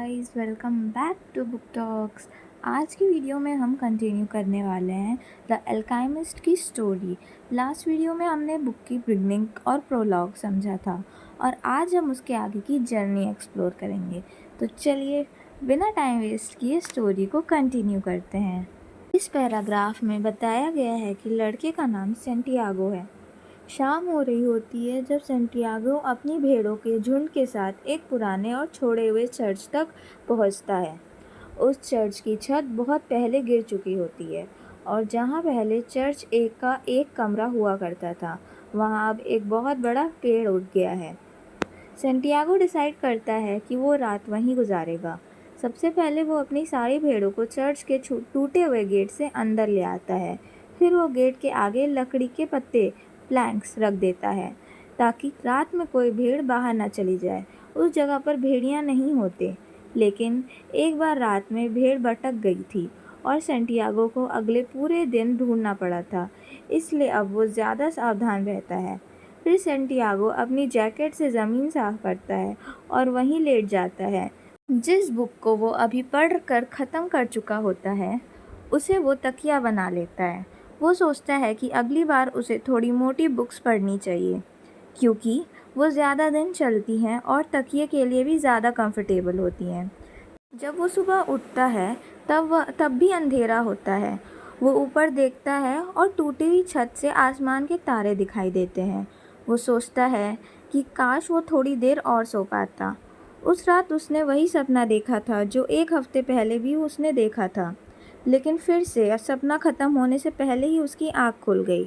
Guys, welcome back to book talks. आज की video में हम कंटिन्यू करने वाले हैं द अल्केमिस्ट की स्टोरी। लास्ट वीडियो में हमने बुक की बिगनिंग और प्रोलॉग समझा था और आज हम उसके आगे की जर्नी एक्सप्लोर करेंगे। तो चलिए बिना टाइम वेस्ट किए स्टोरी को कंटिन्यू करते हैं। इस पैराग्राफ में बताया गया है कि लड़के का नाम सेंटियागो है। शाम हो रही होती है जब सेंटियागो अपनी भेड़ों के झुंड के साथ एक पुराने और छोड़े हुए चर्च तक पहुंचता है। उस चर्च की छत बहुत पहले गिर चुकी होती है और जहां पहले चर्च का एक कमरा हुआ करता था, वहां अब एक बहुत बड़ा पेड़ उग गया है। सेंटियागो डिसाइड करता है कि वो रात वहीं गुजारेगा। सबसे पहले वो अपनी सारी भेड़ों को चर्च के टूटे हुए गेट से अंदर ले आता है। फिर वो गेट के आगे लकड़ी के पत्ते प्लैंक्स रख देता है ताकि रात में कोई भेड़ बाहर ना चली जाए। उस जगह पर भेड़िया नहीं होते, लेकिन एक बार रात में भेड़ भटक गई थी और सेंटियागो को अगले पूरे दिन ढूंढना पड़ा था, इसलिए अब वो ज़्यादा सावधान रहता है। फिर सेंटियागो अपनी जैकेट से ज़मीन साफ करता है और वहीं लेट जाता है। जिस बुक को वो अभी पढ़ कर ख़त्म कर चुका होता है, उसे वो तकिया बना लेता है। वो सोचता है कि अगली बार उसे थोड़ी मोटी बुक्स पढ़नी चाहिए, क्योंकि वो ज़्यादा दिन चलती हैं और तकिए के लिए भी ज़्यादा कंफर्टेबल होती हैं। जब वो सुबह उठता है तब भी अंधेरा होता है। वो ऊपर देखता है और टूटी हुई छत से आसमान के तारे दिखाई देते हैं। वो सोचता है कि काश वो थोड़ी देर और सो पाता। उस रात उसने वही सपना देखा था जो एक हफ्ते पहले भी उसने देखा था, लेकिन फिर से सपना ख़त्म होने से पहले ही उसकी आँख खुल गई।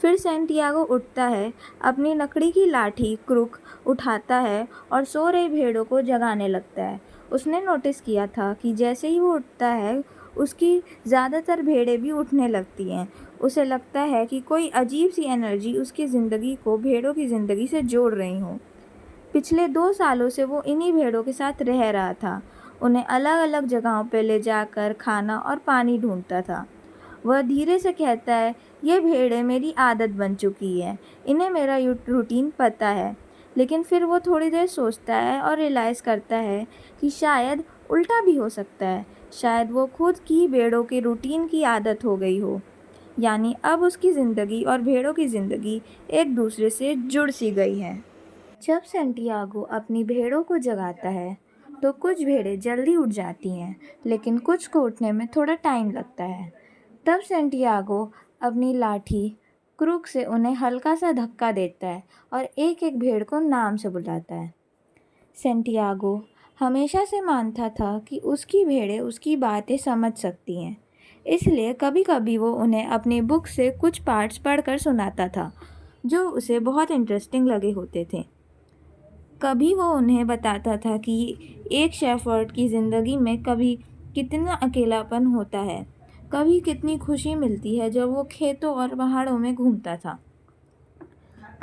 फिर सेंटियागो उठता है, अपनी लकड़ी की लाठी क्रुक उठाता है और सो रही भेड़ों को जगाने लगता है। उसने नोटिस किया था कि जैसे ही वो उठता है, उसकी ज़्यादातर भेड़ें भी उठने लगती हैं। उसे लगता है कि कोई अजीब सी एनर्जी उसकी ज़िंदगी को भेड़ों की ज़िंदगी से जोड़ रही हो। पिछले 2 सालों से वो इन्हीं भेड़ों के साथ रह रहा था। उन्हें अलग अलग जगहों पर ले जाकर खाना और पानी ढूंढता था। वह धीरे से कहता है, ये भेड़ें मेरी आदत बन चुकी है, इन्हें मेरा रूटीन पता है। लेकिन फिर वो थोड़ी देर सोचता है और रियलाइज़ करता है कि शायद उल्टा भी हो सकता है। शायद वो खुद की भेड़ों के रूटीन की आदत हो गई हो, यानी अब उसकी ज़िंदगी और भेड़ों की ज़िंदगी एक दूसरे से जुड़ सी गई है। जब सेंटियागो अपनी भेड़ों को जगाता है तो कुछ भेड़ें जल्दी उठ जाती हैं, लेकिन कुछ को उठने में थोड़ा टाइम लगता है। तब सेंटियागो अपनी लाठी क्रूक से उन्हें हल्का सा धक्का देता है और एक एक भेड़ को नाम से बुलाता है। सेंटियागो हमेशा से मानता था कि उसकी भेड़ें उसकी बातें समझ सकती हैं, इसलिए कभी कभी वो उन्हें अपनी बुक से कुछ पार्ट्स पढ़कर सुनाता था जो उसे बहुत इंटरेस्टिंग लगे होते थे। कभी वो उन्हें बताता था कि एक शेफर्ड की ज़िंदगी में कभी कितना अकेलापन होता है, कभी कितनी खुशी मिलती है जब वो खेतों और पहाड़ों में घूमता था।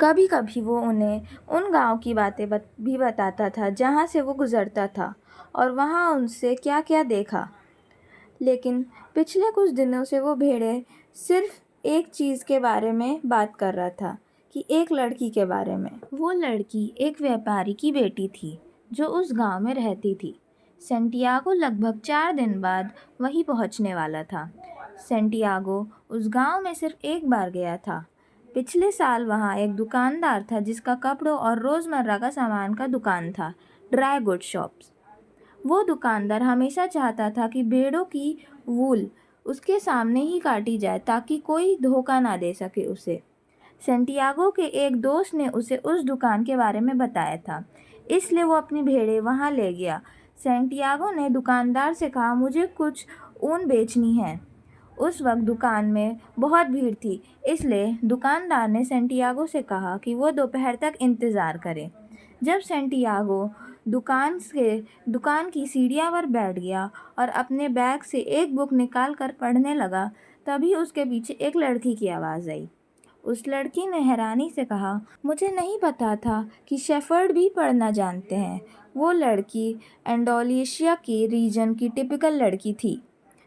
कभी कभी वो उन्हें उन गांव की बातें भी बताता था जहां से वो गुजरता था और वहां उनसे क्या क्या देखा। लेकिन पिछले कुछ दिनों से वो भेड़ें सिर्फ एक चीज़ के बारे में बात कर रहा था, कि एक लड़की के बारे में। वो लड़की एक व्यापारी की बेटी थी जो उस गांव में रहती थी। सेंटियागो लगभग 4 दिन बाद वहीं पहुंचने वाला था। सेंटियागो उस गांव में सिर्फ एक बार गया था। पिछले साल वहां एक दुकानदार था जिसका कपड़ों और रोज़मर्रा का सामान का दुकान था, ड्राई गुड शॉप्स। वो दुकानदार हमेशा चाहता था कि भेड़ों की वूल उसके सामने ही काटी जाए ताकि कोई धोखा ना दे सके उसे। सेंटियागो के एक दोस्त ने उसे उस दुकान के बारे में बताया था, इसलिए वो अपनी भेड़ें वहां ले गया। सेंटियागो ने दुकानदार से कहा, मुझे कुछ ऊन बेचनी है। उस वक्त दुकान में बहुत भीड़ थी, इसलिए दुकानदार ने सेंटियागो से कहा कि वो दोपहर तक इंतज़ार करे। जब सेंटियागो दुकान की सीढ़ियों पर बैठ गया और अपने बैग से एक बुक निकाल कर पढ़ने लगा, तभी उसके पीछे एक लड़की की आवाज़ आई। उस लड़की ने हैरानी से कहा, मुझे नहीं पता था कि शेफर्ड भी पढ़ना जानते हैं। वो लड़की एंडोलेशिया के रीजन की टिपिकल लड़की थी,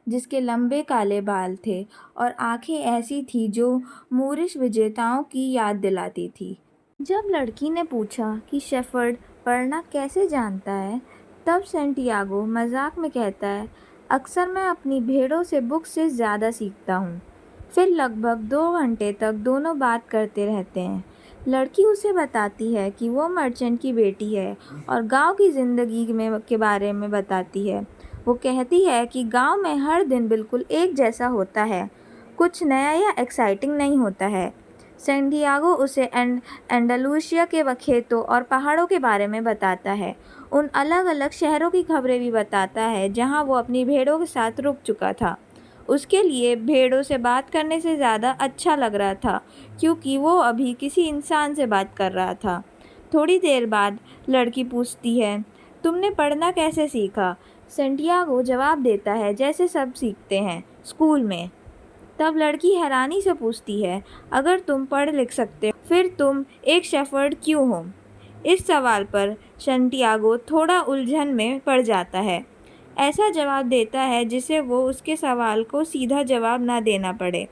जिसके लंबे काले बाल थे और आंखें ऐसी थी जो मूरिश विजेताओं की याद दिलाती थी। जब लड़की ने पूछा कि शेफर्ड पढ़ना कैसे जानता है, तब सैंटियागो मजाक में कहता है, अक्सर मैं अपनी भेड़ों से बुक से ज़्यादा सीखता हूँ। फिर लगभग 2 घंटे तक दोनों बात करते रहते हैं। लड़की उसे बताती है कि वो मर्चेंट की बेटी है और गांव की ज़िंदगी में के बारे में बताती है। वो कहती है कि गांव में हर दिन बिल्कुल एक जैसा होता है, कुछ नया या एक्साइटिंग नहीं होता है। सैंटियागो उसे एंडालुसिया के खेतों और पहाड़ों के बारे में बताता है। उन अलग अलग शहरों की खबरें भी बताता है जहां वो अपनी भेड़ों के साथ रुक चुका था। उसके लिए भेड़ों से बात करने से ज़्यादा अच्छा लग रहा था, क्योंकि वो अभी किसी इंसान से बात कर रहा था। थोड़ी देर बाद लड़की पूछती है, तुमने पढ़ना कैसे सीखा? सैंटियागो जवाब देता है, जैसे सब सीखते हैं, स्कूल में। तब लड़की हैरानी से पूछती है, अगर तुम पढ़ लिख सकते हो, फिर तुम एक शेफर्ड क्यों हो? इस सवाल पर सैंटियागो थोड़ा उलझन में पड़ जाता है। ऐसा जवाब देता है जिससे वो उसके सवाल को सीधा जवाब ना देना पड़े।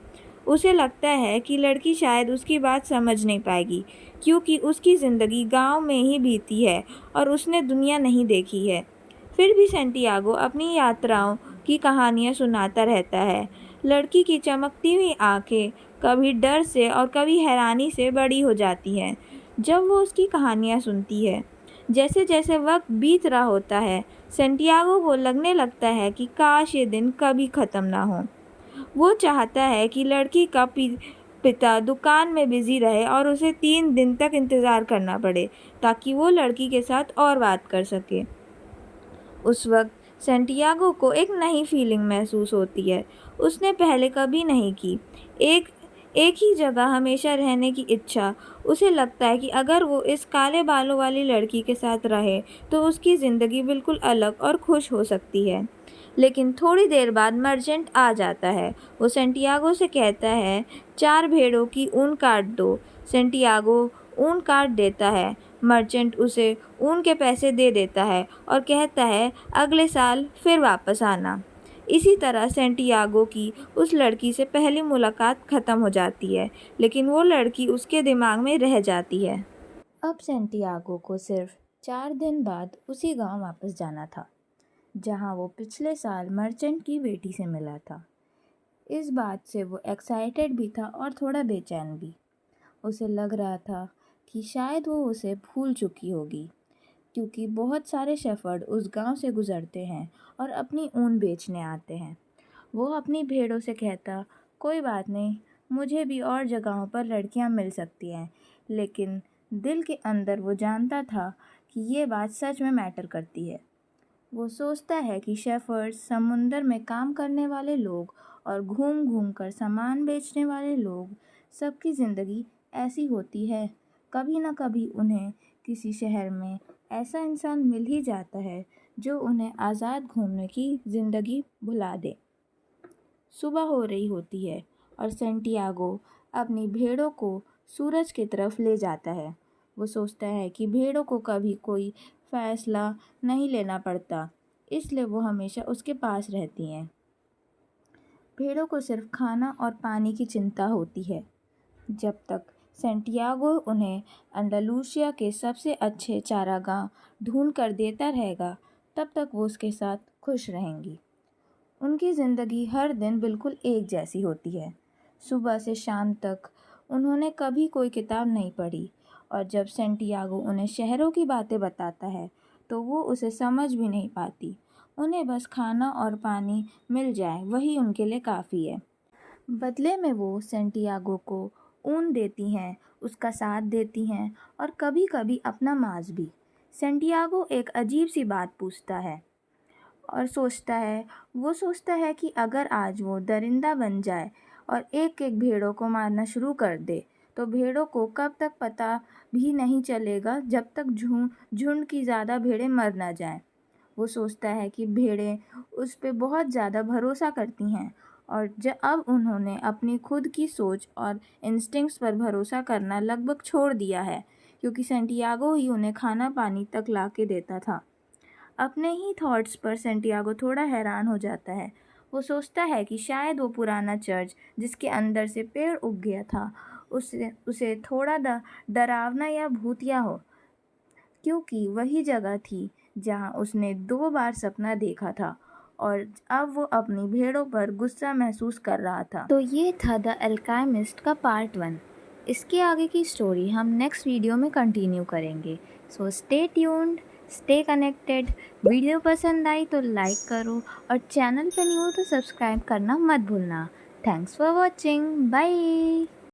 उसे लगता है कि लड़की शायद उसकी बात समझ नहीं पाएगी, क्योंकि उसकी ज़िंदगी गांव में ही बीती है और उसने दुनिया नहीं देखी है। फिर भी सैंटियागो अपनी यात्राओं की कहानियाँ सुनाता रहता है। लड़की की चमकती हुई आंखें कभी डर से और कभी हैरानी से बड़ी हो जाती हैं जब वो उसकी कहानियाँ सुनती है। जैसे जैसे वक्त बीत रहा होता है, सैंटियागो को लगने लगता है कि काश ये दिन कभी ख़त्म ना हो। वो चाहता है कि लड़की का पिता दुकान में बिजी रहे और उसे 3 दिन तक इंतज़ार करना पड़े, ताकि वो लड़की के साथ और बात कर सके। उस वक्त सैंटियागो को एक नई फीलिंग महसूस होती है, उसने पहले कभी नहीं की। एक एक ही जगह हमेशा रहने की इच्छा। उसे लगता है कि अगर वो इस काले बालों वाली लड़की के साथ रहे तो उसकी ज़िंदगी बिल्कुल अलग और खुश हो सकती है। लेकिन थोड़ी देर बाद मर्चेंट आ जाता है। वो सैंटियागो से कहता है, 4 भेड़ों की ऊन काट दो। सैंटियागो ऊन काट देता है। मर्चेंट उसे ऊन के पैसे दे देता है और कहता है, अगले साल फिर वापस आना। इसी तरह सैंटियागो की उस लड़की से पहली मुलाकात ख़त्म हो जाती है, लेकिन वो लड़की उसके दिमाग में रह जाती है। अब सैंटियागो को सिर्फ 4 दिन बाद उसी गांव वापस जाना था जहां वो पिछले साल मर्चेंट की बेटी से मिला था। इस बात से वो एक्साइटेड भी था और थोड़ा बेचैन भी। उसे लग रहा था कि शायद वो उसे भूल चुकी होगी, क्योंकि बहुत सारे शेफर्ड उस गांव से गुजरते हैं और अपनी ऊन बेचने आते हैं। वो अपनी भेड़ों से कहता, कोई बात नहीं, मुझे भी और जगहों पर लड़कियां मिल सकती हैं। लेकिन दिल के अंदर वो जानता था कि ये बात सच में मैटर करती है। वो सोचता है कि शेफर्ड्स, समुंदर में काम करने वाले लोग और घूम घूम कर सामान बेचने वाले लोग, सबकी ज़िंदगी ऐसी होती है। कभी ना कभी उन्हें किसी शहर में ऐसा इंसान मिल ही जाता है जो उन्हें आज़ाद घूमने की ज़िंदगी भुला दे। सुबह हो रही होती है और सैंटियागो अपनी भेड़ों को सूरज की तरफ ले जाता है। वो सोचता है कि भेड़ों को कभी कोई फैसला नहीं लेना पड़ता, इसलिए वो हमेशा उसके पास रहती हैं। भेड़ों को सिर्फ खाना और पानी की चिंता होती है। जब तक सैंटियागो उन्हें अंडालुसिया के सबसे अच्छे चारागाह ढूंढ कर देता रहेगा, तब तक वो उसके साथ खुश रहेंगी। उनकी ज़िंदगी हर दिन बिल्कुल एक जैसी होती है। सुबह से शाम तक उन्होंने कभी कोई किताब नहीं पढ़ी, और जब सैंटियागो उन्हें शहरों की बातें बताता है तो वो उसे समझ भी नहीं पाती। उन्हें बस खाना और पानी मिल जाए, वही उनके लिए काफ़ी है। बदले में वो सैंटियागो को ऊन देती हैं, उसका साथ देती हैं और कभी कभी अपना मांस भी। सैंटियागो एक अजीब सी बात पूछता है और सोचता है कि अगर आज वो दरिंदा बन जाए और एक एक भेड़ों को मारना शुरू कर दे, तो भेड़ों को कब तक पता भी नहीं चलेगा, जब तक झुंड की ज़्यादा भेड़ें मर ना जाएं। वो सोचता है कि भेड़ें उस पे बहुत ज़्यादा भरोसा करती हैं, और जब अब उन्होंने अपनी खुद की सोच और इंस्टिंक्ट्स पर भरोसा करना लगभग छोड़ दिया है, क्योंकि सैंटियागो ही उन्हें खाना पानी तक ला के देता था। अपने ही थॉट्स पर सैंटियागो थोड़ा हैरान हो जाता है। वो सोचता है कि शायद वो पुराना चर्च जिसके अंदर से पेड़ उग गया था, उसे थोड़ा डरावना या भूतिया हो, क्योंकि वही जगह थी जहाँ उसने 2 बार सपना देखा था और अब वो अपनी भेड़ों पर गुस्सा महसूस कर रहा था। तो ये था द अल्केमिस्ट का पार्ट 1। इसके आगे की स्टोरी हम नेक्स्ट वीडियो में कंटिन्यू करेंगे। So stay tuned, stay connected. Video पसंद आई तो लाइक करो और चैनल पे न्यू हो तो सब्सक्राइब करना मत भूलना। Thanks for watching, bye.